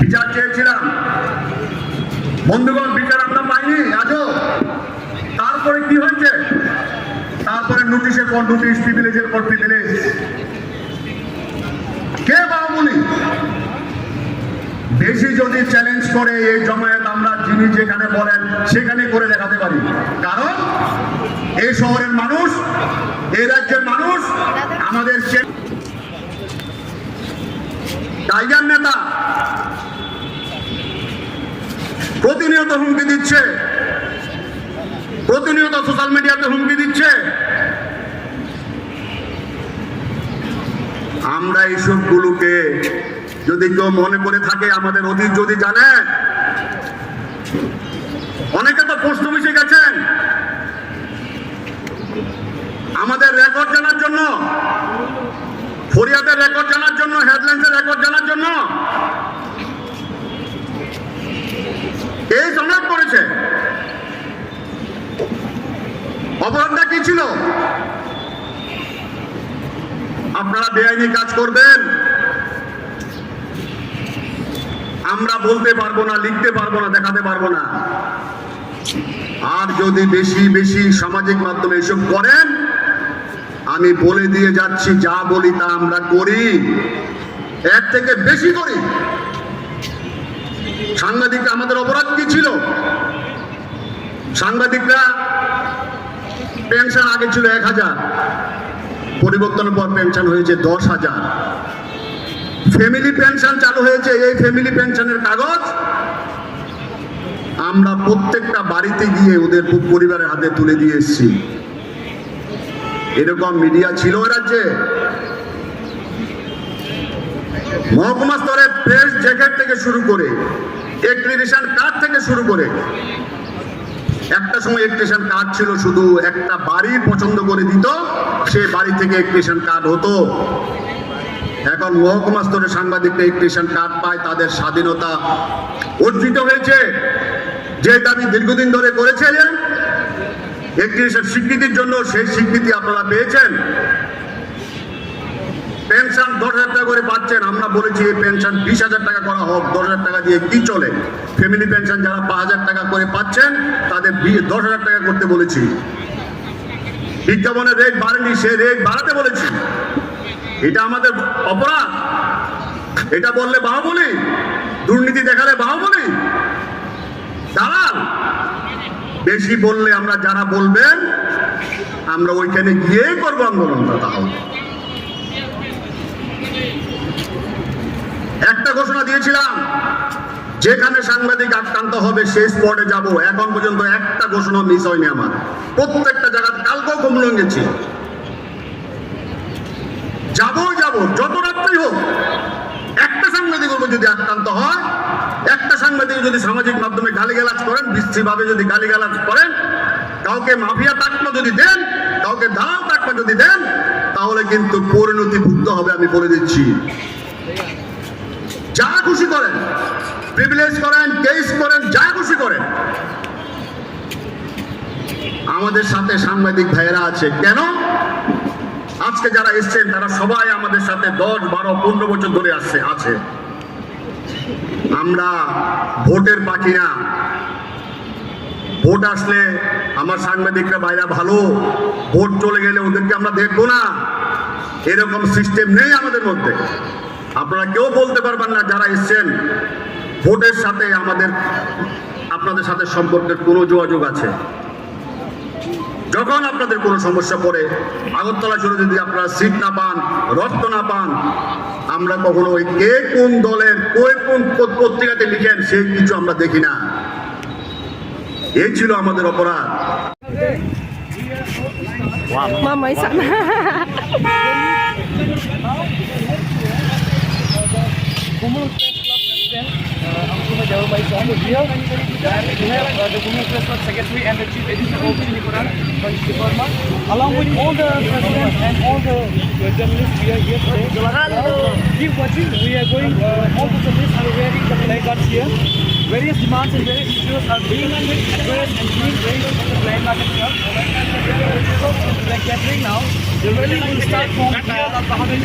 বিচার চেয়েছিলাম, বন্ধুগণ, বিচার আমরা পাইনি আজও। তারপরে কি হয়েছে? তারপরে নোটিশের পর নোটিশ, প্রিভিলেজের পর প্রিভিলেজ। কে বাহুবলী? বেশি যদি চ্যালেঞ্জ করে এই জমায়েত, আমরা যিনি যেখানে বলেন সেখানে করে দেখাতে পারি। কারণ এই শহরের মানুষ, এই রাজ্যের মানুষ আমাদের টাইগার নেতা প্রতিনিয়ত হুমকি দিচ্ছে, প্রতিনিয়ত সোশ্যাল মিডিয়াতে হুমকি দিচ্ছে। আমরা এইসব গুলোকে যদি কেউ মনে করে থাকে, আমাদের অতীত যদি জানে, অনেকে তো প্রশ্ন মিশে গেছেন আমাদের রেকর্ড জানার জন্য, ফরিয়াদের রেকর্ড জানার জন্য, হেডলাইন্সের রেকর্ড জানার জন্য। এই জমায়েত করেছে, অপরাধটা কি ছিল? আপনারা বেআইনি কাজ করবেন, আমরা বলতে পারবো না, লিখতে পারবো না, দেখাতে পারবো না। আর যদি বেশি বেশি সামাজিক মাধ্যমে এসব করেন, আমি বলে দিয়ে যাচ্ছি, যা বলি তা আমরা করি, এর থেকে বেশি করি। সাংবাদিকরা, আমাদের অপরাধ কি ছিল? সাংবাদিকরা পেনশন আগে ছিল 1000, পরিবর্তনের পর পেনশন হয়েছে 10,000। ফ্যামিলি পেনশন চালু হয়েছে। এই ফ্যামিলি পেনশনের কাগজ আমরা প্রত্যেকটা বাড়িতে গিয়ে ওদের পরিবারের হাতে তুলে দিয়ে এসেছি। এরকম মিডিয়া ছিল ওই রাজ্যে। মহকুমা স্তরে প্রেস জ্যাকেট থেকে শুরু করে, এক্রিডিশন কার্ড থেকে শুরু করে, একটা সময় এক্রিডিশন কার্ড ছিল শুধু একটা বাড়ির পছন্দ করে দিত, সে বাড়ি থেকে এক্রিডিশন কার্ড হতো। এখন মহকুমা স্তরে সাংবাদিকরা এক্রিডিশন কার্ড পায়, তাদের স্বাধীনতা অর্জিত হয়েছে। যে দাবি দীর্ঘদিন ধরে করেছিলেন এক্রিডিশন স্বীকৃতির জন্য, সেই স্বীকৃতি আপনারা পেয়েছেন। পেনশন 10,000 টাকা করে পাচ্ছেন। আমরা বলেছি এই পেনশন 20,000 টাকা করা হোক। 10,000 টাকা দিয়ে কি চলে? ফ্যামিলি পেনশন যারা 5,000 টাকা করে পাচ্ছেন তাদের 10,000 টাকা করতে বলেছি। বিজ্ঞাপনের রেট বাড়েনি, সে রেট বাড়াতে বলেছি। এটা আমাদের অপরাধ? এটা বললে বাহুবলী? দুর্নীতি দেখালে বাহুবলী? দালাল? বেশি বললে আমরা, যারা বলবেন আমরা ওইখানে গিয়ে করবো আন্দোলনটা। তাহলে একটা ঘোষণা দিয়েছিলাম, যেখানে সাংবাদিক আক্রান্ত হবে সেই স্পটে যাব। এখন পর্যন্ত একটা ঘোষণা মিস হয়নি আমার। প্রত্যেকটা জায়গায়, কালকেও কমলং গেছি, যাবো যত রাত্রি হোক। একটা সাংবাদিক যদি আক্রান্ত হয়, একটা সাংবাদিক যদি সামাজিক মাধ্যমে গালিগালাজ করেন, বিশ্রীভাবে যদি গালিগালাজ করেন, কাউকে মাফিয়া তাকমা যদি দেন, কাউকে দালাল তাকমা যদি দেন, তাহলে কিন্তু পরিণতি ভুগতে হবে, আমি বলে দিচ্ছি। যা খুশি করেন, প্রিভিলেজ করেন, কেস করেন, যা খুশি করেন, আমাদের সাথে সাংবাদিক ভাইয়েরা আছে। কেন? আজকে যারা এসছেন তারা সবাই আমাদের সাথে 10, 12, 15 বছর ধরে আছে। আমরা ভোটের পাখি না। ভোট আসলে আমার সাংবাদিকরা ভাইরা ভালো, ভোট চলে গেলে ওদেরকে আমরা দেখবো না, এরকম সিস্টেম নেই আমাদের মধ্যে। আপনারা কেউ বলতে পারবেন না যারা এসছেন ভোটের সাথে আপনাদের সাথে সম্পর্কের কোনো যোগাযোগ আছে। যখন আপনাদের কোনো সমস্যা পড়ে, আগরতলা জুড়ে যদি আপনারা সিট না পান, রক্ত না পান, আমরা কখনো ওই কে কোন দলের কোন পত্রিকাতে লিখেন সেই কিছু আমরা দেখি না। এই ছিল আমাদের অপরাধ। Jawab baik soal dia dan we have the Women Press Club Secretary and the Chief Editor of Chiniparan, Vanshika Verma, along with all the presidents and all the journalists we are here today. Keep watching. We are going. All the journalists are wearing the placards here. Various demands and various issues are being addressed and being raised on the Black Market Club. So, like gathering now, the rally will start from here at Bahadur.